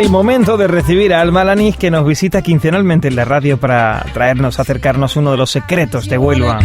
Y momento de recibir a Alma Alanís, que nos visita quincenalmente en la radio para acercarnos uno de los secretos de Huelva.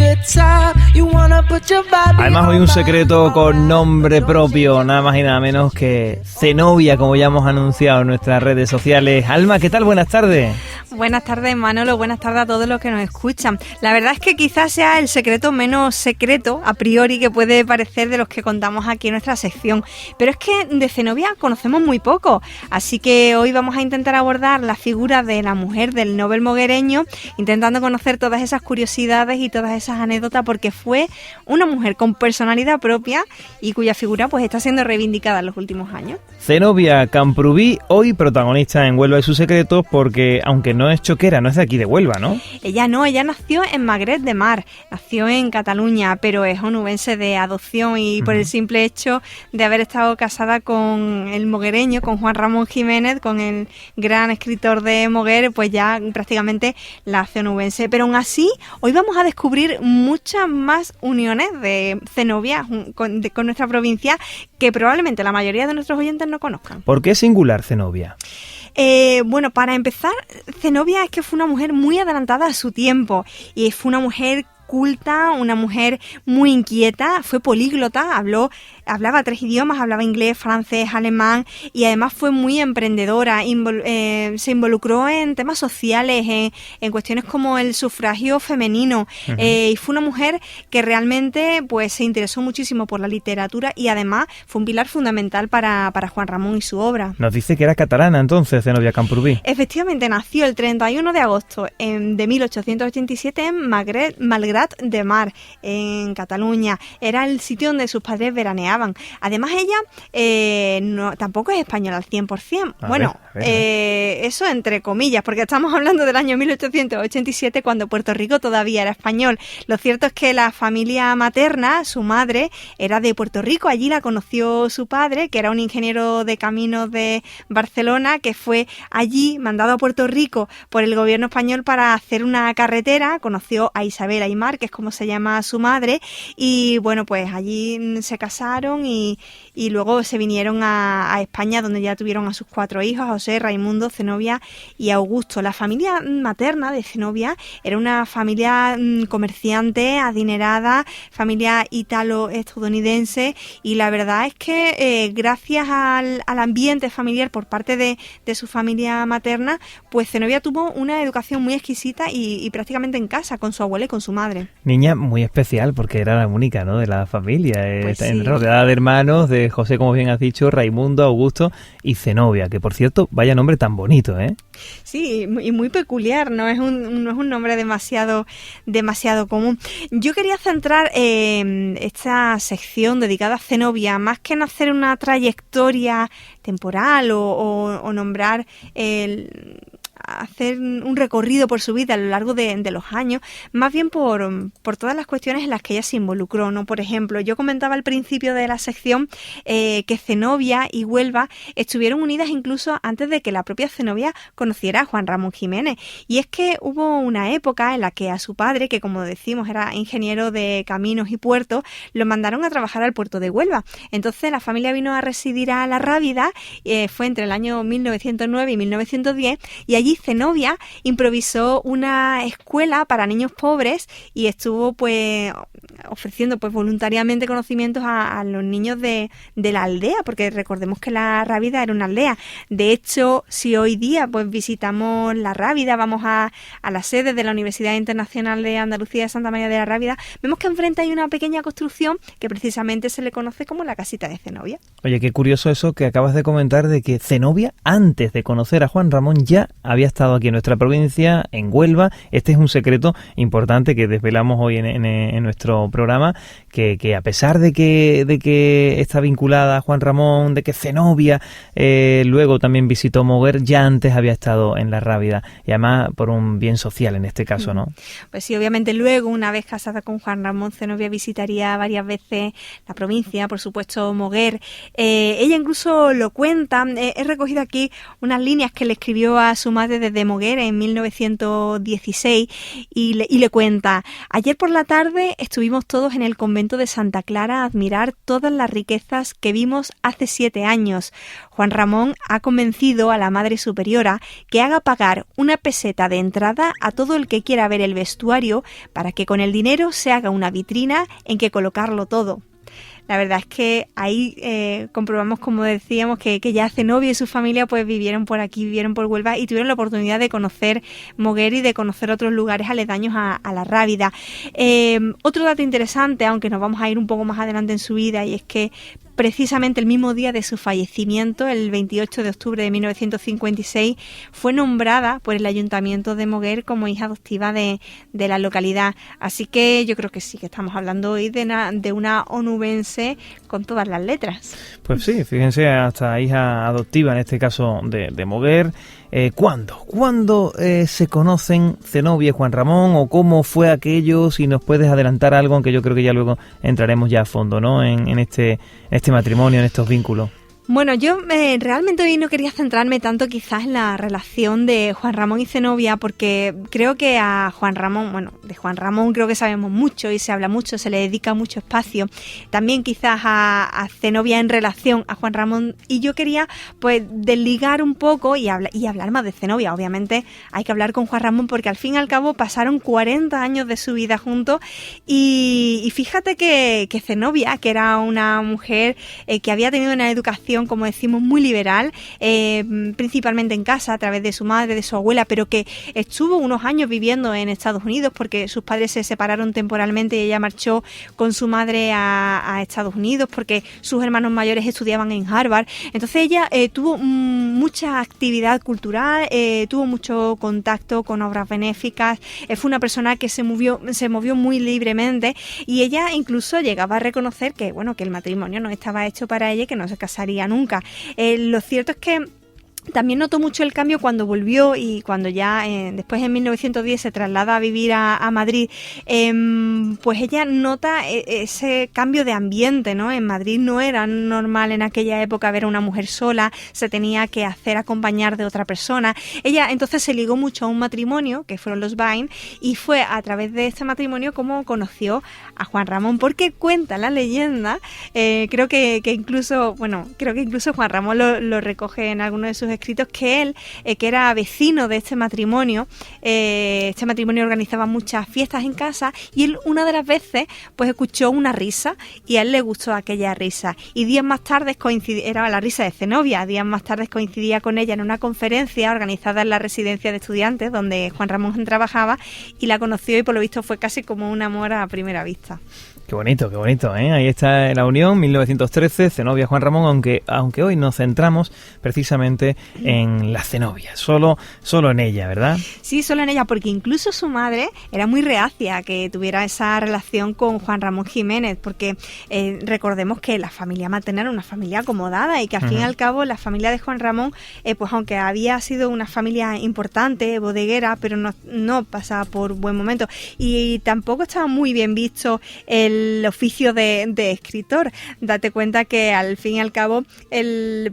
Además, hoy un secreto con nombre propio, nada más y nada menos que Zenobia, como ya hemos anunciado en nuestras redes sociales. Alma, ¿qué tal? Buenas tardes. Buenas tardes, Manolo. Buenas tardes a todos los que nos escuchan. La verdad es que quizás sea el secreto menos secreto, a priori, que puede parecer de los que contamos aquí en nuestra sección. Pero es que de Zenobia conocemos muy poco. Así que hoy vamos a intentar abordar la figura de la mujer del Nobel moguereño, intentando conocer todas esas curiosidades y todas esas anécdotas, porque fue una mujer con personalidad propia y cuya figura pues está siendo reivindicada en los últimos años. Zenobia Camprubí, hoy protagonista en Huelva y sus secretos, porque aunque no es choquera, no es de aquí de Huelva, ¿no? Ella nació en Magret de Mar, nació en Cataluña, pero es onubense de adopción y por el simple hecho de haber estado casada con el moguereño, con Juan Ramón Jiménez, con el gran escritor de Moguer, pues ya prácticamente la hace onubense. Pero aún así, hoy vamos a descubrir muchas más uniones de Zenobia con nuestra provincia que probablemente la mayoría de nuestros oyentes no conozcan. ¿Por qué es singular Zenobia? Bueno, para empezar, Zenobia es que fue una mujer muy adelantada a su tiempo y fue una mujer culta, una mujer muy inquieta, fue políglota, hablaba 3 idiomas, hablaba inglés, francés, alemán y además fue muy emprendedora, se involucró en temas sociales, en cuestiones como el sufragio femenino y fue una mujer que realmente pues se interesó muchísimo por la literatura y además fue un pilar fundamental para Juan Ramón y su obra. Nos dice que era catalana entonces, Zenobia Camprubí. Efectivamente, nació el 31 de agosto de 1887 en Malgrat de Mar, en Cataluña. Era el sitio donde sus padres veraneaban. Además, ella tampoco es española al 100%. Eso entre comillas, porque estamos hablando del año 1887, cuando Puerto Rico todavía era español. Lo cierto es que la familia materna, su madre, era de Puerto Rico. Allí la conoció su padre, que era un ingeniero de caminos de Barcelona, que fue allí mandado a Puerto Rico por el gobierno español para hacer una carretera. Conoció a Isabel Aymar, que es como se llama su madre, y bueno, pues allí se casaron y luego se vinieron a España, donde ya tuvieron a sus 4 hijos, José, Raimundo, Zenobia y Augusto. La familia materna de Zenobia era una familia comerciante, adinerada, familia ítalo-estadounidense, y la verdad es que gracias al ambiente familiar por parte de su familia materna, pues Zenobia tuvo una educación muy exquisita y prácticamente en casa, con su abuela y con su madre. Niña muy especial porque era la única, ¿no?, de la familia, pues sí, rodeada de hermanos, de José, como bien has dicho, Raimundo, Augusto y Zenobia, que por cierto, vaya nombre tan bonito, ¿eh? Sí, y muy peculiar, no es un nombre demasiado común. Yo quería centrar esta sección dedicada a Zenobia, más que en hacer una trayectoria temporal o nombrar hacer un recorrido por su vida a lo largo de los años, más bien por todas las cuestiones en las que ella se involucró, ¿no? Por ejemplo, yo comentaba al principio de la sección que Zenobia y Huelva estuvieron unidas incluso antes de que la propia Zenobia conociera a Juan Ramón Jiménez, y es que hubo una época en la que a su padre, que como decimos era ingeniero de caminos y puertos, lo mandaron a trabajar al puerto de Huelva. Entonces la familia vino a residir a La Rábida, fue entre el año 1909 y 1910, y allí Zenobia improvisó una escuela para niños pobres y estuvo pues ofreciendo pues voluntariamente conocimientos a los niños de la aldea, porque recordemos que La Rábida era una aldea. De hecho, si hoy día pues visitamos La Rábida, vamos a la sede de la Universidad Internacional de Andalucía de Santa María de la Rábida, vemos que enfrente hay una pequeña construcción que precisamente se le conoce como la casita de Zenobia. Oye, qué curioso eso que acabas de comentar, de que Zenobia, antes de conocer a Juan Ramón, ya había estado aquí en nuestra provincia, en Huelva. Este es un secreto importante que desvelamos hoy en nuestro programa, que a pesar de que está vinculada a Juan Ramón, de que Zenobia luego también visitó Moguer, ya antes había estado en La Rábida, y además por un bien social en este caso, ¿no? Pues sí, obviamente luego, una vez casada con Juan Ramón, Zenobia visitaría varias veces la provincia, por supuesto Moguer. Ella incluso lo cuenta, he recogido aquí unas líneas que le escribió a su madre tarde desde Moguer en 1916 y le cuenta: ayer por la tarde estuvimos todos en el convento de Santa Clara a admirar todas las riquezas que vimos hace 7 años. Juan Ramón ha convencido a la Madre Superiora que haga pagar una peseta de entrada a todo el que quiera ver el vestuario para que con el dinero se haga una vitrina en que colocarlo todo. La verdad es que ahí comprobamos, como decíamos, que ya Zenobia y su familia pues vivieron por aquí, vivieron por Huelva y tuvieron la oportunidad de conocer Moguer y de conocer otros lugares aledaños a la Rábida. Otro dato interesante, aunque nos vamos a ir un poco más adelante en su vida, y es que precisamente el mismo día de su fallecimiento, el 28 de octubre de 1956, fue nombrada por el Ayuntamiento de Moguer como hija adoptiva de la localidad. Así que yo creo que sí, que estamos hablando hoy de una onubense con todas las letras. Pues sí, fíjense, hasta hija adoptiva, en este caso de Moguer. ¿Cuándo se conocen Zenobia y Juan Ramón, o cómo fue aquello? Si nos puedes adelantar algo, aunque yo creo que ya luego entraremos ya a fondo, ¿no? En este matrimonio, en estos vínculos. Bueno, yo realmente hoy no quería centrarme tanto quizás en la relación de Juan Ramón y Zenobia, porque creo que a Juan Ramón, de Juan Ramón creo que sabemos mucho y se habla mucho, se le dedica mucho espacio. También quizás a Zenobia en relación a Juan Ramón, y yo quería pues desligar un poco y hablar más de Zenobia. Obviamente hay que hablar con Juan Ramón porque al fin y al cabo pasaron 40 años de su vida juntos y fíjate que Zenobia, que era una mujer que había tenido una educación, como decimos, muy liberal, principalmente en casa a través de su madre, de su abuela, pero que estuvo unos años viviendo en Estados Unidos porque sus padres se separaron temporalmente y ella marchó con su madre a Estados Unidos porque sus hermanos mayores estudiaban en Harvard. Entonces ella tuvo mucha actividad cultural, tuvo mucho contacto con obras benéficas, fue una persona que se movió muy libremente, y ella incluso llegaba a reconocer que el matrimonio no estaba hecho para ella y que no se casaría nunca. Lo cierto es que también notó mucho el cambio cuando volvió y cuando ya después en 1910 se traslada a vivir a Madrid, pues ella nota ese cambio de ambiente, ¿no? En Madrid no era normal en aquella época ver a una mujer sola, se tenía que hacer acompañar de otra persona. Ella entonces se ligó mucho a un matrimonio, que fueron los Bain, y fue a través de este matrimonio como conoció a Juan Ramón, porque cuenta la leyenda, creo que incluso Juan Ramón lo recoge en alguno de sus escritos, que él, que era vecino de este matrimonio organizaba muchas fiestas en casa, y él una de las veces pues escuchó una risa y a él le gustó aquella risa, y días más tarde era la risa de Zenobia, días más tarde coincidía con ella en una conferencia organizada en la residencia de estudiantes donde Juan Ramón trabajaba, y la conoció y por lo visto fue casi como un amor a primera vista. Qué bonito, ¿eh? Ahí está la unión, 1913, Zenobia, Juan Ramón, aunque hoy nos centramos precisamente en la Zenobia, solo en ella, ¿verdad? Sí, solo en ella, porque incluso su madre era muy reacia a que tuviera esa relación con Juan Ramón Jiménez, porque recordemos que la familia materna era una familia acomodada y que al fin y al cabo la familia de Juan Ramón, pues aunque había sido una familia importante, bodeguera, pero no pasaba por buen momento, y tampoco estaba muy bien visto el oficio de escritor. Date cuenta que al fin y al cabo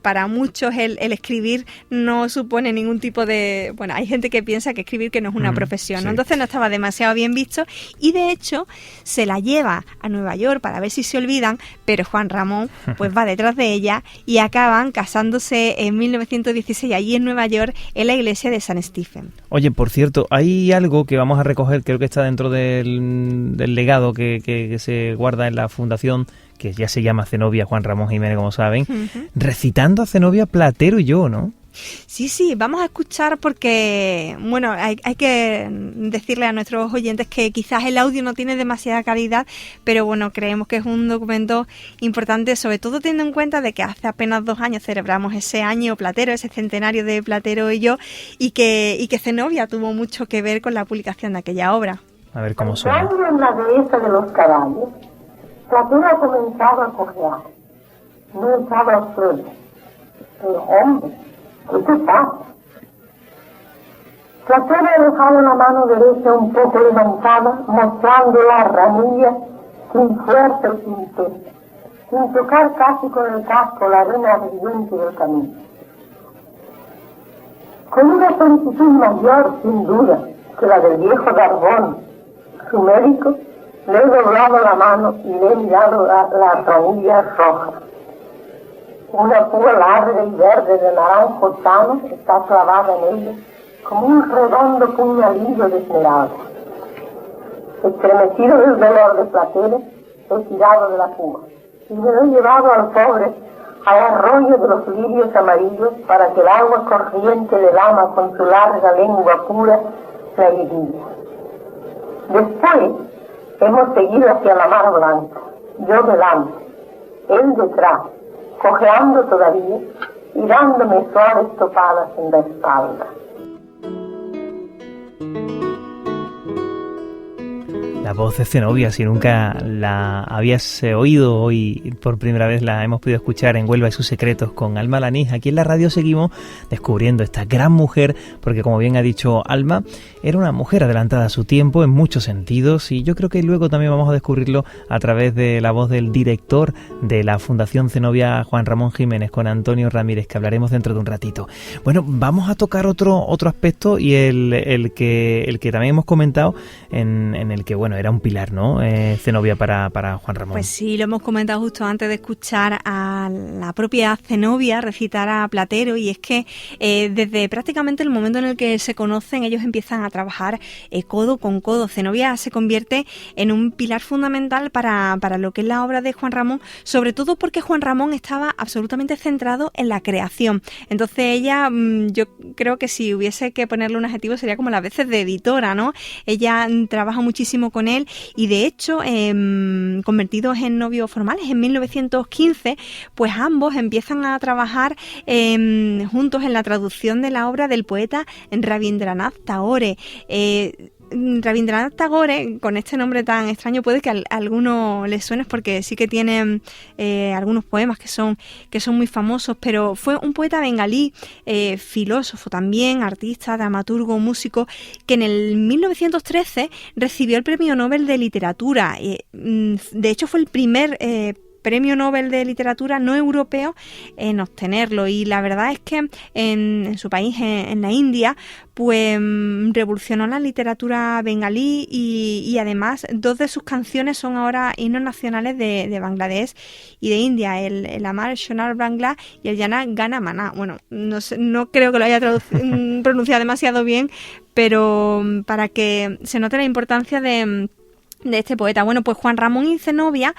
para muchos el escribir no supone ningún tipo de... Bueno, hay gente que piensa que escribir que no es una profesión, ¿no? Sí. Entonces no estaba demasiado bien visto, y de hecho se la lleva a Nueva York para ver si se olvidan, pero Juan Ramón pues va detrás de ella y acaban casándose en 1916 allí en Nueva York, en la iglesia de San Stephen. Oye, por cierto, hay algo que vamos a recoger, creo que está dentro del legado que se guarda en la fundación, que ya se llama Zenobia Juan Ramón Jiménez, como saben, recitando a Zenobia Platero y yo, ¿no? Sí, vamos a escuchar porque, hay que decirle a nuestros oyentes que quizás el audio no tiene demasiada calidad, pero creemos que es un documento importante, sobre todo teniendo en cuenta de que hace apenas 2 años celebramos ese año Platero, ese centenario de Platero y yo, y que Zenobia tuvo mucho que ver con la publicación de aquella obra. A ver cómo suena. En la dehesa de los caballos, Platero ha comenzado a cojear. No estaba al suelo. Pero, hombre, ¿qué te pasa? Platero ha dejado la mano derecha un poco levantada, mostrando la ranilla sin fuerza y sin peso, sin tocar casi con el casco la arena ardiente del camino. con una solicitud mayor, sin duda, que la del viejo Darbón, su médico, le he doblado la mano y le he mirado las ranillas rojas. Una púa larga y verde de naranjo sano está clavada en ella, como un redondo puñalillo de esmeralda. Estremecido del dolor de plateres, he tirado de la púa y me lo he llevado al pobre al arroyo de los lirios amarillos para que el agua corriente del ama con su larga lengua pura la irrigue. Después hemos seguido hacia la mar blanca, yo delante, él detrás, cojeando todavía y dándome suaves topadas en la espalda. La voz de Zenobia, si nunca la habías oído, hoy por primera vez la hemos podido escuchar en Huelva y sus secretos con Alma Lanís. Aquí en la radio seguimos descubriendo esta gran mujer, porque como bien ha dicho Alma, era una mujer adelantada a su tiempo en muchos sentidos, y yo creo que luego también vamos a descubrirlo a través de la voz del director de la Fundación Zenobia, Juan Ramón Jiménez, con Antonio Ramírez, que hablaremos dentro de un ratito. Bueno, vamos a tocar otro aspecto, y el que también hemos comentado, en el que, bueno, era un pilar, ¿no? Zenobia para Juan Ramón. Pues sí, lo hemos comentado justo antes de escuchar a la propia Zenobia recitar a Platero, y es que desde prácticamente el momento en el que se conocen, ellos empiezan a trabajar codo con codo. Zenobia se convierte en un pilar fundamental para lo que es la obra de Juan Ramón, sobre todo porque Juan Ramón estaba absolutamente centrado en la creación. Entonces ella, yo creo que si hubiese que ponerle un adjetivo sería como las veces de editora, ¿no? Ella trabaja muchísimo con él, y de hecho, convertidos en novios formales en 1915, pues ambos empiezan a trabajar juntos en la traducción de la obra del poeta Rabindranath Tagore. Rabindranath Tagore, con este nombre tan extraño, puede que a alguno les suene, porque sí que tienen algunos poemas que son muy famosos, pero fue un poeta bengalí, filósofo también, artista, dramaturgo, músico, que en el 1913 recibió el Premio Nobel de Literatura. De hecho, fue el primer Premio Nobel de Literatura no europeo en obtenerlo, y la verdad es que en su país, en la India, pues revolucionó la literatura bengalí, y además 2 de sus canciones son ahora himnos nacionales de Bangladesh y de India, el Amar Shonar Bangla y el Jana Gana Mana. Bueno, no creo que lo haya pronunciado demasiado bien, pero para que se note la importancia de este poeta. Bueno, pues Juan Ramón y Zenobia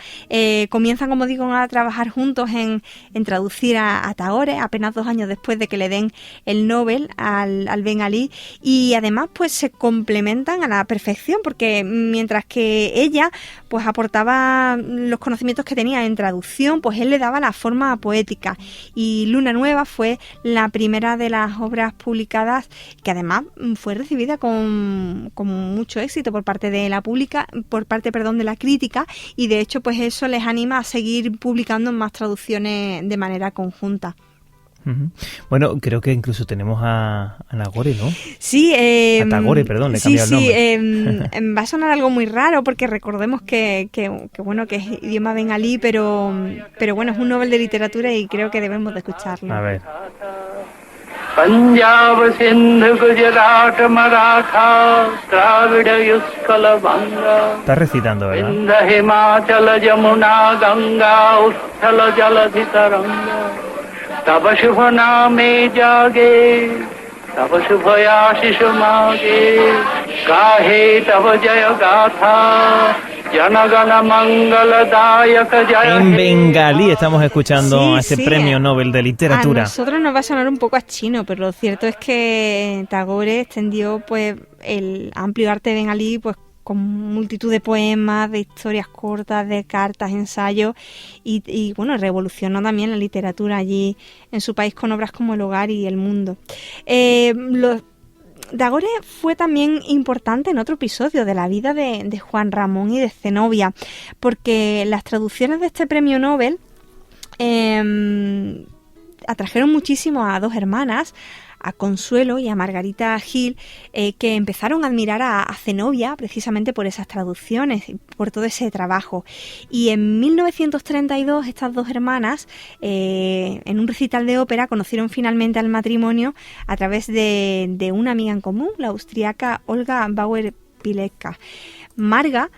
comienzan, como digo, a trabajar juntos en traducir a Tagore, apenas 2 años después de que le den el Nobel al bengalí, y además pues se complementan a la perfección, porque mientras que ella pues aportaba los conocimientos que tenía en traducción, pues él le daba la forma poética, y Luna Nueva fue la primera de las obras publicadas que además fue recibida con mucho éxito por parte de la de la crítica, y de hecho pues eso les anima a seguir publicando más traducciones de manera conjunta. Uh-huh. Bueno, creo que incluso tenemos a Tagore, ¿no? Sí, a Tagore, perdón, le he cambiado el nombre. Va a sonar algo muy raro, porque recordemos que bueno, que es idioma bengalí, pero bueno, es un Nobel de literatura y creo que debemos de escucharlo. A ver. Punjab, Sindh, Gujarat, Maratha, Dravida, Yuskala, Banga. Está recitando, ¿verdad? Indra, Himachal, Yamuna, Ganga, Uttala, Jaladhitaranga. Tava Shubha Name Jage, Tava Shubhaya Shishumage, Gahe Tava Jaya Gatha. En bengalí estamos escuchando a ese Premio Nobel de Literatura. A nosotros nos va a sonar un poco a chino, pero lo cierto es que Tagore extendió pues el amplio arte bengalí pues con multitud de poemas, de historias cortas, de cartas, ensayos, y bueno, revolucionó también la literatura allí en su país con obras como El Hogar y El Mundo. Tagore fue también importante en otro episodio de la vida de Juan Ramón y de Zenobia, porque las traducciones de este premio Nobel atrajeron muchísimo a 2 hermanas, Consuelo y a Margarita Gil, que empezaron a admirar a Zenobia precisamente por esas traducciones, por todo ese trabajo. Y en 1932 estas dos hermanas, en un recital de ópera, conocieron finalmente al matrimonio a través de una amiga en común, la austriaca Olga Bauer-Pilecka. Marga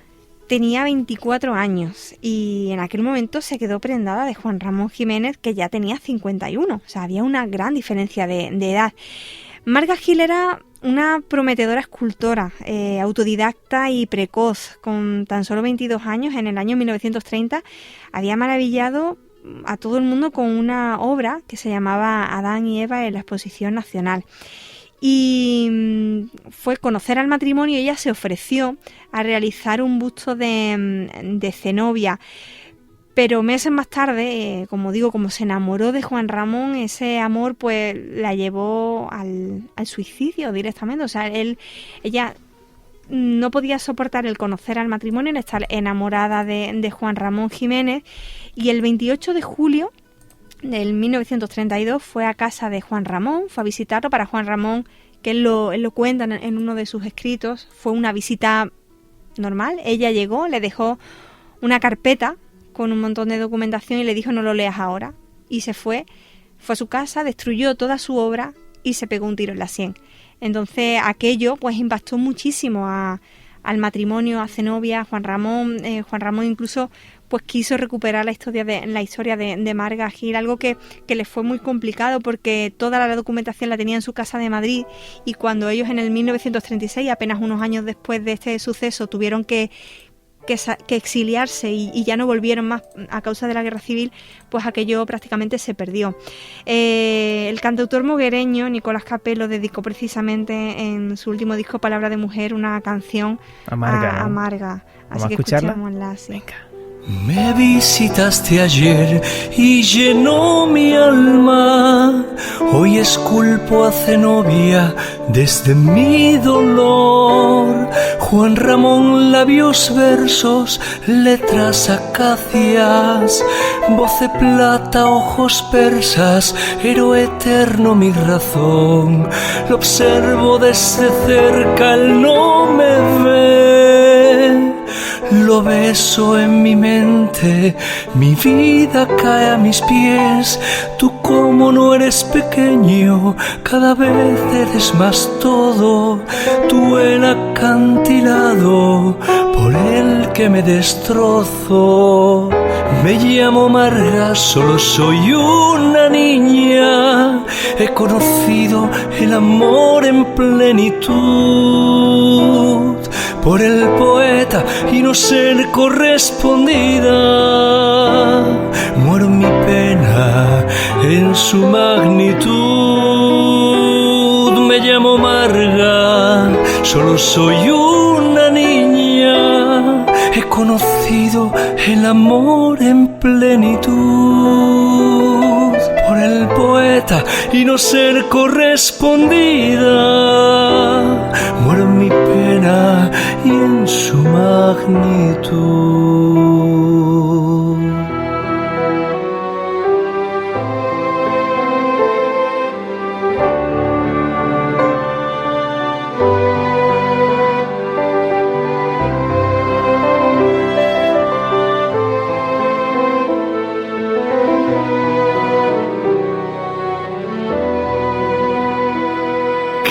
tenía 24 años y en aquel momento se quedó prendada de Juan Ramón Jiménez, que ya tenía 51. O sea, había una gran diferencia de edad. Marga Gil era una prometedora escultora, autodidacta y precoz. Con tan solo 22 años, en el año 1930, había maravillado a todo el mundo con una obra que se llamaba Adán y Eva en la Exposición Nacional. Y fue conocer al matrimonio y ella se ofreció a realizar un busto de Zenobia. Pero meses más tarde, como digo, como se enamoró de Juan Ramón, ese amor pues la llevó al suicidio directamente. O sea, ella no podía soportar el conocer al matrimonio, el estar enamorada de Juan Ramón Jiménez. Y el 28 de julio del 1932 fue a casa de Juan Ramón, fue a visitarlo. Para Juan Ramón, que él lo cuenta en uno de sus escritos, fue una visita normal. Ella llegó, le dejó una carpeta con un montón de documentación y le dijo: no lo leas ahora. Y se fue a su casa, destruyó toda su obra y se pegó un tiro en la sien. Entonces aquello pues impactó muchísimo al matrimonio, a Zenobia, a Juan Ramón. Juan Ramón incluso pues quiso recuperar la historia de Marga Gil, algo que le fue muy complicado porque toda la documentación la tenía en su casa de Madrid, y cuando ellos en el 1936, apenas unos años después de este suceso, tuvieron que exiliarse y ya no volvieron más a causa de la guerra civil, pues aquello prácticamente se perdió. El cantautor moguereño Nicolás Capelo dedicó precisamente en su último disco Palabra de Mujer una canción amarga. Así que escucharla. Venga. Me visitaste ayer y llenó mi alma. Hoy esculpo a Zenobia desde mi dolor. Juan Ramón, labios, versos, letras acacias, voz de plata, ojos persas, héroe eterno mi razón. Lo observo desde cerca, él no me ve. Lo beso en mi mente, mi vida cae a mis pies. Tú como no eres pequeño, cada vez eres más todo. Tú el acantilado por el que me destrozo. Me llamo Marga, solo soy una niña. He conocido el amor en plenitud por el poeta y no ser correspondida. Muero en mi pena en su magnitud. Me llamo Marga, solo soy una niña. He conocido el amor en plenitud por el poeta y no ser correspondida. Muero en mi pena y en su magnitud.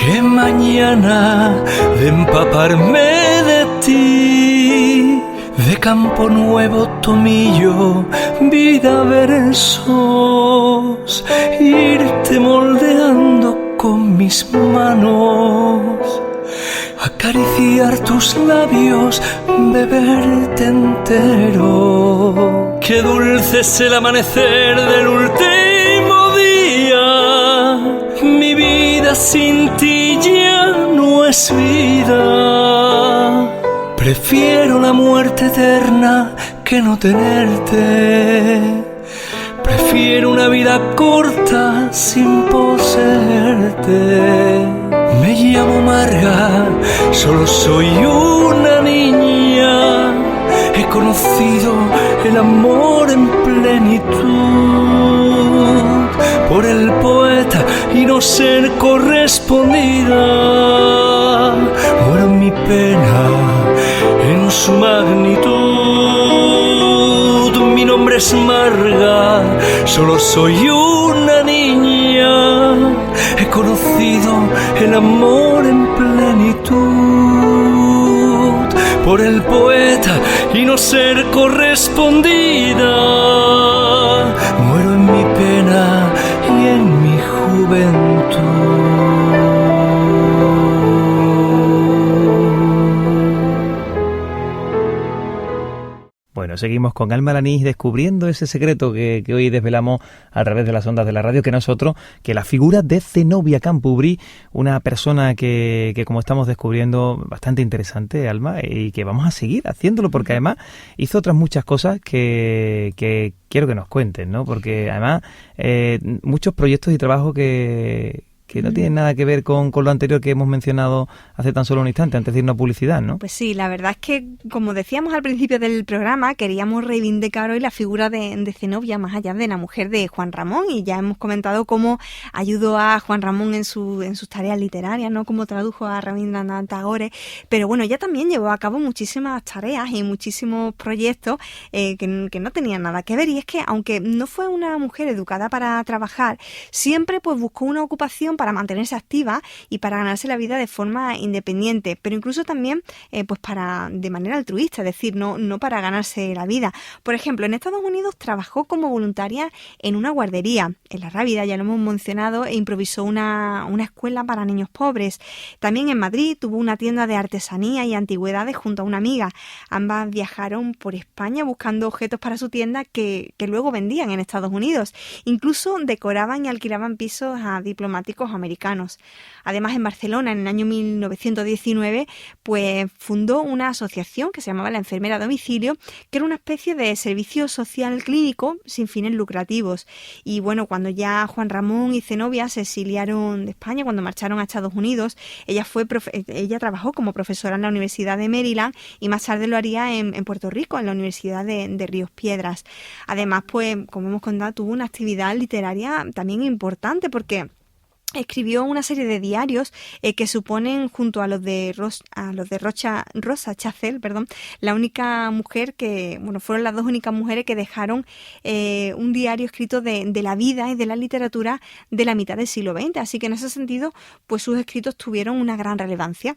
Qué mañana de empaparme de ti, de Campo Nuevo, Tomillo, vida, versos, irte moldeando con mis manos, acariciar tus labios, beberte entero. Qué dulce es el amanecer del último día. Mi vida sin ti ya no es vida. Prefiero la muerte eterna que no tenerte. Prefiero una vida corta sin poseerte. Me llamo Marga, solo soy una niña. He conocido el amor en plenitud por el poeta y no ser correspondida. Ahora mi pena en su magnitud, mi nombre es Marga, solo soy una niña, he conocido el amor en plenitud, por el poeta y no ser correspondida. Muero en mi pena y en mi juventud. Bueno, seguimos con Alma Alanís descubriendo ese secreto que hoy desvelamos a través de las ondas de la radio, que no es otro que la figura de Zenobia Camprubí, una persona que como estamos descubriendo, bastante interesante, Alma, y que vamos a seguir haciéndolo, porque además hizo otras muchas cosas que quiero que nos cuenten, ¿no? Porque además muchos proyectos y trabajos que no tienen nada que ver con lo anterior que hemos mencionado hace tan solo un instante, antes de irnos a publicidad, ¿no? Pues sí, la verdad es que, como decíamos al principio del programa, queríamos reivindicar hoy la figura de Zenobia, más allá de la mujer de Juan Ramón, y ya hemos comentado cómo ayudó a Juan Ramón en sus tareas literarias, ¿no? Cómo tradujo a Rabindranath Tagore, pero bueno, ella también llevó a cabo muchísimas tareas y muchísimos proyectos que no tenían nada que ver, y es que, aunque no fue una mujer educada para trabajar, siempre pues buscó una ocupación para mantenerse activa y para ganarse la vida de forma independiente, pero incluso también pues de manera altruista, es decir, no para ganarse la vida. Por ejemplo, en Estados Unidos trabajó como voluntaria en una guardería, en La Rábida, ya lo hemos mencionado, e improvisó una escuela para niños pobres. También en Madrid tuvo una tienda de artesanía y antigüedades junto a una amiga. Ambas viajaron por España buscando objetos para su tienda que luego vendían en Estados Unidos. Incluso decoraban y alquilaban pisos a diplomáticos americanos. Además, en Barcelona, en el año 1919, pues fundó una asociación que se llamaba La Enfermera a Domicilio, que era una especie de servicio social clínico sin fines lucrativos. Y bueno, cuando ya Juan Ramón y Zenobia se exiliaron de España, cuando marcharon a Estados Unidos, ella trabajó como profesora en la Universidad de Maryland y más tarde lo haría en Puerto Rico, en la Universidad de Ríos Piedras. Además, pues, como hemos contado, tuvo una actividad literaria también importante, porque escribió una serie de diarios que suponen, junto a los de Rosa Chacel, la única mujer fueron las dos únicas mujeres que dejaron un diario escrito de la vida y de la literatura de la mitad del siglo XX. Así que en ese sentido, pues sus escritos tuvieron una gran relevancia.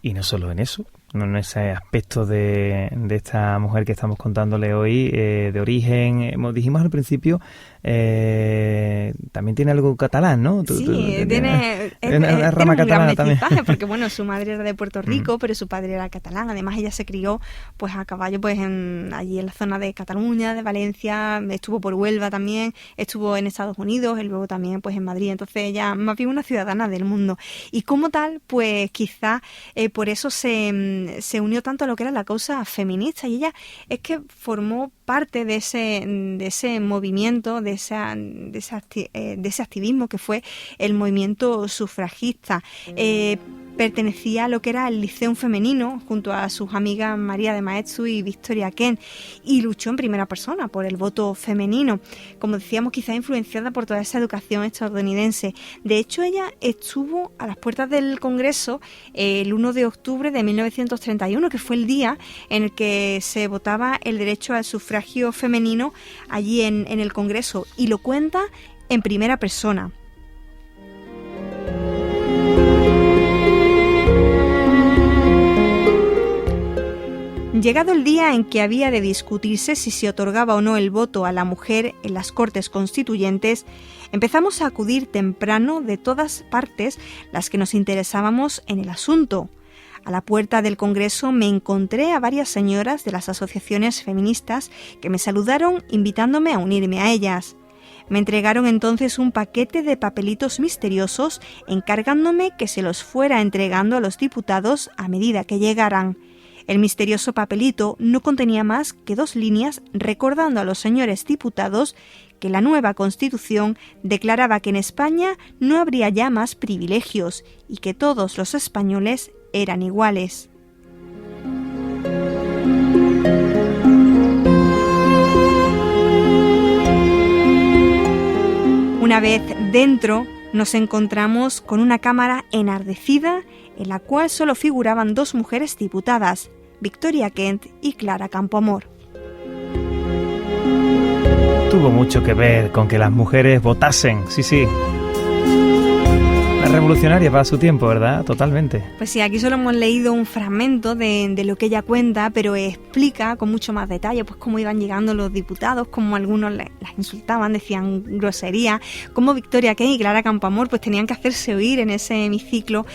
Y no solo en eso, no en ese aspecto de esta mujer que estamos contándole hoy, de origen, dijimos al principio, también tiene algo catalán, ¿no? Sí, tiene una rama catalana también. Porque bueno, su madre era de Puerto Rico, pero su padre era catalán. Además, ella se crió pues a caballo pues allí en la zona de Cataluña, de Valencia, estuvo por Huelva también, estuvo en Estados Unidos y luego también pues en Madrid. Entonces ella más bien una ciudadana del mundo. Y como tal, pues quizá por eso se unió tanto a lo que era la causa feminista, y ella es que formó parte de ese movimiento, de ese activismo que fue el movimiento sufragista. Pertenecía a lo que era el Liceo Femenino junto a sus amigas María de Maeztu y Victoria Kent, y luchó en primera persona por el voto femenino, como decíamos, quizá influenciada por toda esa educación estadounidense. De hecho, ella estuvo a las puertas del Congreso el 1 de octubre de 1931, que fue el día en el que se votaba el derecho al sufragio femenino allí en el Congreso, y lo cuenta en primera persona. Llegado el día en que había de discutirse si se otorgaba o no el voto a la mujer en las Cortes Constituyentes, empezamos a acudir temprano de todas partes las que nos interesábamos en el asunto. A la puerta del Congreso me encontré a varias señoras de las asociaciones feministas que me saludaron invitándome a unirme a ellas. Me entregaron entonces un paquete de papelitos misteriosos, encargándome que se los fuera entregando a los diputados a medida que llegaran. El misterioso papelito no contenía más que 2 líneas recordando a los señores diputados que la nueva Constitución declaraba que en España no habría ya más privilegios y que todos los españoles eran iguales. una vez dentro, nos encontramos con una cámara enardecida en la cual solo figuraban 2 mujeres diputadas, Victoria Kent y Clara Campoamor. Tuvo mucho que ver con que las mujeres votasen, sí. Una revolucionaria para su tiempo, ¿verdad? Totalmente. Pues sí, aquí solo hemos leído un fragmento de lo que ella cuenta, pero explica con mucho más detalle pues cómo iban llegando los diputados, cómo algunos las insultaban, decían groserías, cómo Victoria Kent y Clara Campoamor pues tenían que hacerse oír en ese hemiciclo,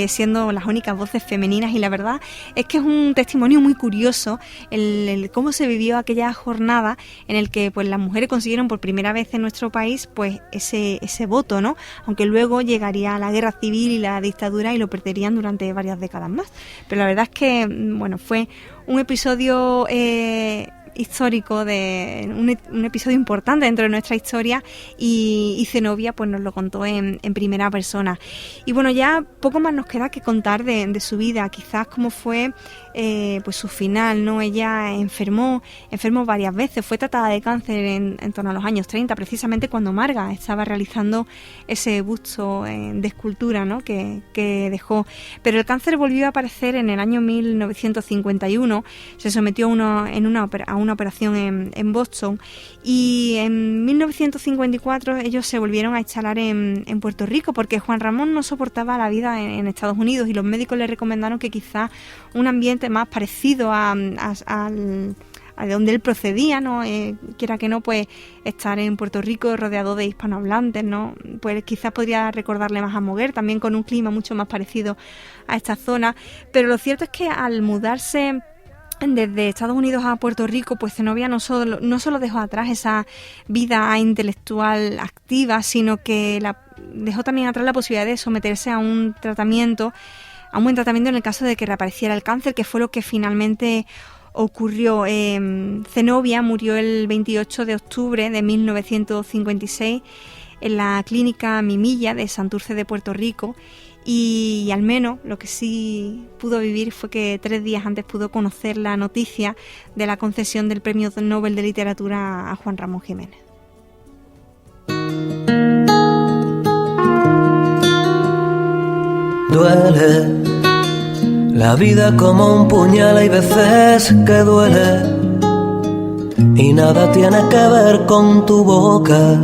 siendo las únicas voces femeninas, y la verdad es que es un testimonio muy curioso el cómo se vivió aquella jornada en el que pues las mujeres consiguieron por primera vez en nuestro país pues ese voto, ¿no? Aunque luego llegaría la guerra civil y la dictadura y lo perderían durante varias décadas más. Pero la verdad es que, bueno, fue un episodio histórico, un episodio importante dentro de nuestra historia, y Zenobia pues nos lo contó en primera persona. Y bueno, ya poco más nos queda que contar de su vida, quizás cómo fue pues su final, ¿no? Ella enfermó varias veces, fue tratada de cáncer en torno a los años 30, precisamente cuando Marga estaba realizando ese busto de escultura, ¿no? que dejó. Pero el cáncer volvió a aparecer en el año 1951, se sometió a una operación en Boston, y en 1954 ellos se volvieron a instalar en Puerto Rico porque Juan Ramón no soportaba la vida en Estados Unidos, y los médicos le recomendaron que quizás un ambiente más parecido a de donde él procedía, ¿no? Quiera que no, pues estar en Puerto Rico rodeado de hispanohablantes, ¿no? Pues quizás podría recordarle más a Moguer, también con un clima mucho más parecido a esta zona. Pero lo cierto es que al mudarse desde Estados Unidos a Puerto Rico, pues Zenobia no solo dejó atrás esa vida intelectual activa, sino que dejó también atrás la posibilidad de someterse a un buen tratamiento en el caso de que reapareciera el cáncer, que fue lo que finalmente ocurrió. Zenobia murió el 28 de octubre de 1956 en la clínica Mimilla de Santurce de Puerto Rico, y al menos lo que sí pudo vivir fue que 3 días antes pudo conocer la noticia de la concesión del Premio Nobel de Literatura a Juan Ramón Jiménez. Duele la vida como un puñal, hay veces que duele y nada tiene que ver con tu boca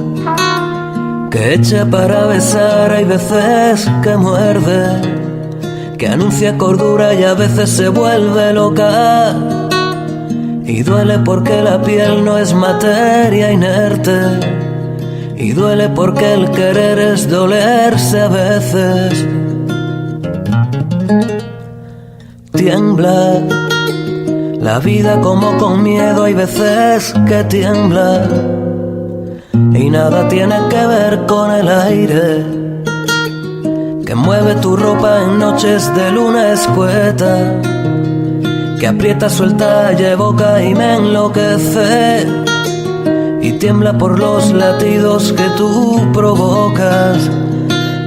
que echa para besar, hay veces que muerde, que anuncia cordura y a veces se vuelve loca, y duele porque la piel no es materia inerte, y duele porque el querer es dolerse a veces. Tiembla la vida como con miedo, hay veces que tiembla y nada tiene que ver con el aire que mueve tu ropa en noches de luna escueta, que aprieta, suelta y evoca y me enloquece, y tiembla por los latidos que tú provocas,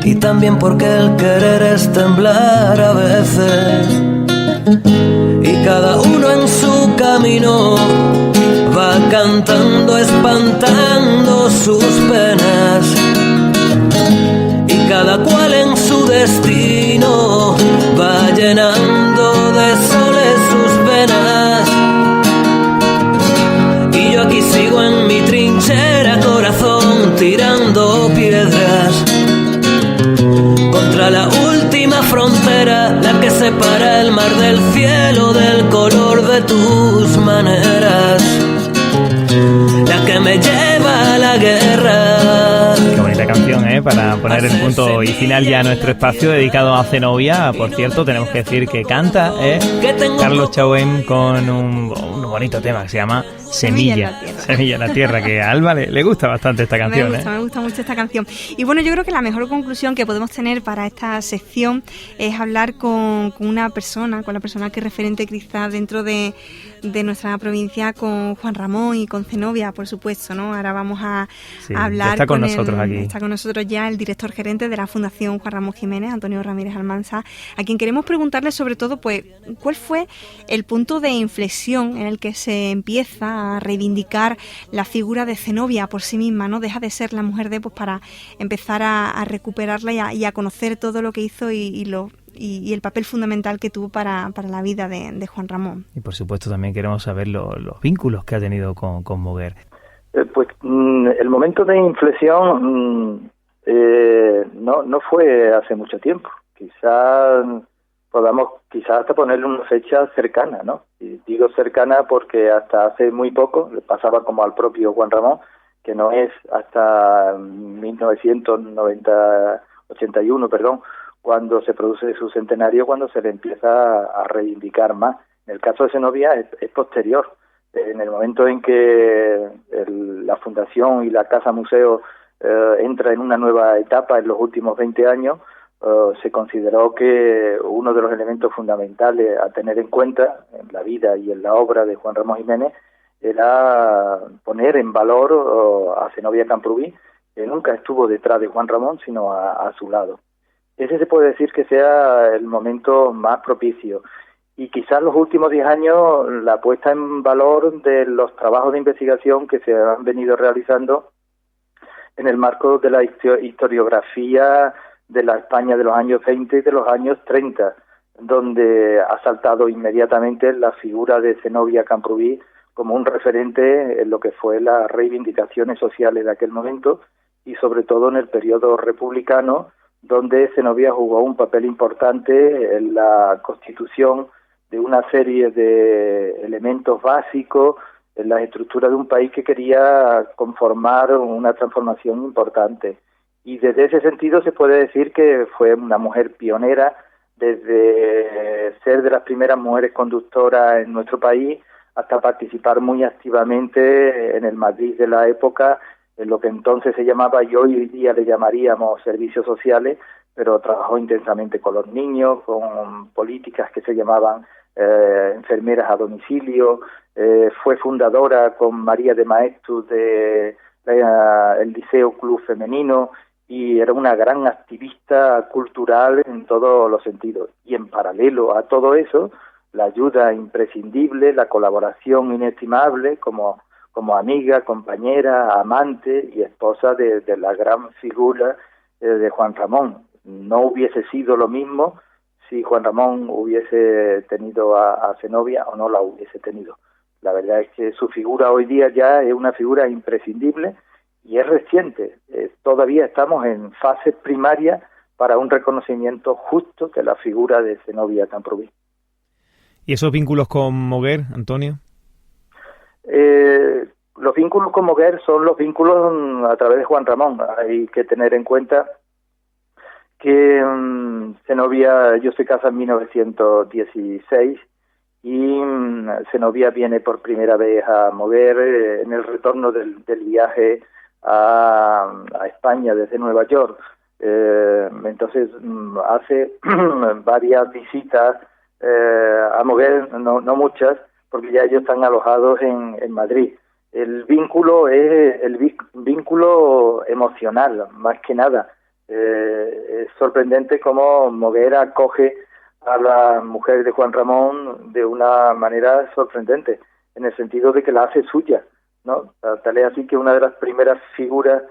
y también porque el querer es temblar a veces. Y cada uno en su camino va cantando, espantando sus penas, y cada cual en su destino va llenando de soles sus venas. Y yo aquí sigo en mi trinchera, corazón, tirando piedras contra la última frontera, la que separa el mar del cielo, del color de tus maneras, la que me lleva a la guerra. Qué bonita canción, para poner el punto y final ya a nuestro espacio dedicado a Zenobia. Por cierto, tenemos que decir que canta Carlos Chauvin con un bonito tema que se llama Semilla en la Tierra, que a Alba le gusta bastante esta canción. Me gusta mucho esta canción. Y bueno, yo creo que la mejor conclusión que podemos tener para esta sección es hablar con la persona que es referente quizás dentro de nuestra provincia, con Juan Ramón y con Zenobia, por supuesto, ¿no? Ahora vamos a hablar está con nosotros aquí. Está con nosotros ya el director gerente de la Fundación Juan Ramón Jiménez, Antonio Ramírez Almansa, a quien queremos preguntarle sobre todo, pues, ¿cuál fue el punto de inflexión en el que se empieza a reivindicar la figura de Zenobia por sí misma, ¿no? Deja de ser la mujer de, pues, para empezar a recuperarla y a conocer todo lo que hizo y el papel fundamental que tuvo para la vida de Juan Ramón. Y por supuesto también queremos saber los vínculos que ha tenido con Moguer. Pues el momento de inflexión no fue hace mucho tiempo. Quizás hasta ponerle una fecha cercana, ¿no? Y digo cercana porque hasta hace muy poco, le pasaba como al propio Juan Ramón, que no es hasta 1981, cuando se produce su centenario, cuando se le empieza a reivindicar más. En el caso de Zenobia es posterior. En el momento en que la Fundación y la Casa Museo entra en una nueva etapa en los últimos 20 años, se consideró que uno de los elementos fundamentales a tener en cuenta en la vida y en la obra de Juan Ramón Jiménez era poner en valor a Zenobia Camprubí, que nunca estuvo detrás de Juan Ramón, sino a su lado. Ese se puede decir que sea el momento más propicio. Y quizás los últimos 10 años la puesta en valor de los trabajos de investigación que se han venido realizando en el marco de la historiografía de la España de los años 20 y de los años 30, donde ha saltado inmediatamente la figura de Zenobia Camprubí como un referente en lo que fue las reivindicaciones sociales de aquel momento y sobre todo en el periodo republicano, donde Zenobia jugó un papel importante en la constitución de una serie de elementos básicos en la estructura de un país que quería conformar una transformación importante. Y desde ese sentido se puede decir que fue una mujer pionera, desde ser de las primeras mujeres conductoras en nuestro país hasta participar muy activamente en el Madrid de la época, en lo que entonces se llamaba y hoy día le llamaríamos servicios sociales, pero trabajó intensamente con los niños, con políticas que se llamaban enfermeras a domicilio, fue fundadora con María de Maeztu de el Liceo Club Femenino y era una gran activista cultural en todos los sentidos. Y en paralelo a todo eso, la ayuda imprescindible, la colaboración inestimable como amiga, compañera, amante y esposa de la gran figura de Juan Ramón. No hubiese sido lo mismo si Juan Ramón hubiese tenido a Zenobia o no la hubiese tenido. La verdad es que su figura hoy día ya es una figura imprescindible y es reciente. Todavía estamos en fase primaria para un reconocimiento justo de la figura de Zenobia Camprubí. ¿Y esos vínculos con Moguer, Antonio? Los vínculos con Moguer son los vínculos a través de Juan Ramón. Hay que tener en cuenta que Zenobia, ellos se casan en 1916 y Zenobia viene por primera vez a Moguer en el retorno del viaje a España desde Nueva York. Entonces hace varias visitas a Moguer, no muchas, porque ya ellos están alojados en Madrid. El vínculo es el vínculo emocional, más que nada. Es sorprendente cómo Moguer acoge a la mujer de Juan Ramón de una manera sorprendente, en el sentido de que la hace suya, ¿no? Tal es así que una de las primeras figuras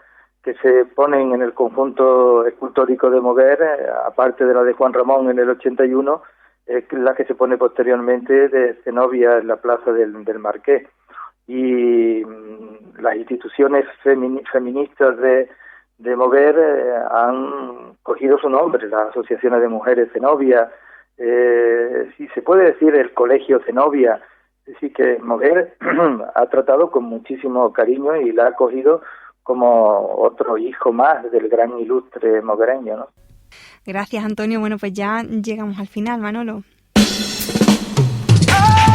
que se ponen en el conjunto escultórico de Moguer, aparte de la de Juan Ramón en el 81, es la que se pone posteriormente de Zenobia en la plaza del Marqués. Y las instituciones feministas de Moguer han cogido su nombre, las asociaciones de mujeres Zenobia, si se puede decir el colegio Zenobia. Es decir, que Moguer ha tratado con muchísimo cariño y la ha acogido como otro hijo más del gran ilustre moguereño, ¿no? Gracias, Antonio. Bueno, pues ya llegamos al final, Manolo.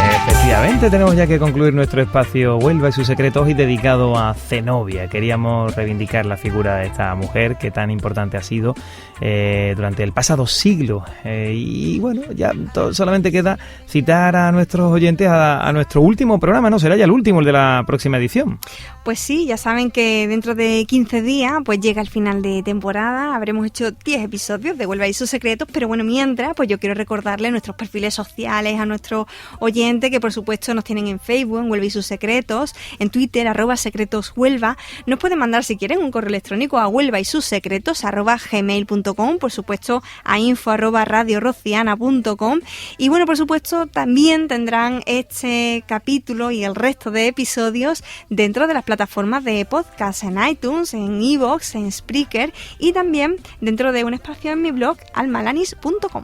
Efectivamente, Lamentablemente tenemos ya que concluir nuestro espacio Huelva y sus secretos y dedicado a Zenobia. Queríamos reivindicar la figura de esta mujer que tan importante ha sido durante el pasado siglo. Y bueno, ya solamente queda citar a nuestros oyentes a nuestro último programa, ¿no? Será ya el último, el de la próxima edición. Pues sí, ya saben que dentro de 15 días pues llega el final de temporada. Habremos hecho 10 episodios de Huelva y sus secretos, pero bueno, mientras, pues yo quiero recordarles nuestros perfiles sociales a nuestros oyentes, que por supuesto nos tienen en Facebook, en Huelva y sus secretos, en Twitter, @secretoshuelva. Nos pueden mandar, si quieren, un correo electrónico a huelvaisussecretos@gmail.com, por supuesto a info@radiorociana.com. Y bueno, por supuesto, también tendrán este capítulo y el resto de episodios dentro de las plataformas de podcast, en iTunes, en iVoox, en Spreaker y también dentro de un espacio en mi blog, almalanis.com.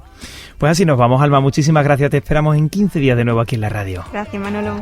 Pues así nos vamos, Alma. Muchísimas gracias. Te esperamos en 15 días de nuevo aquí en la radio. Gracias, Manolo.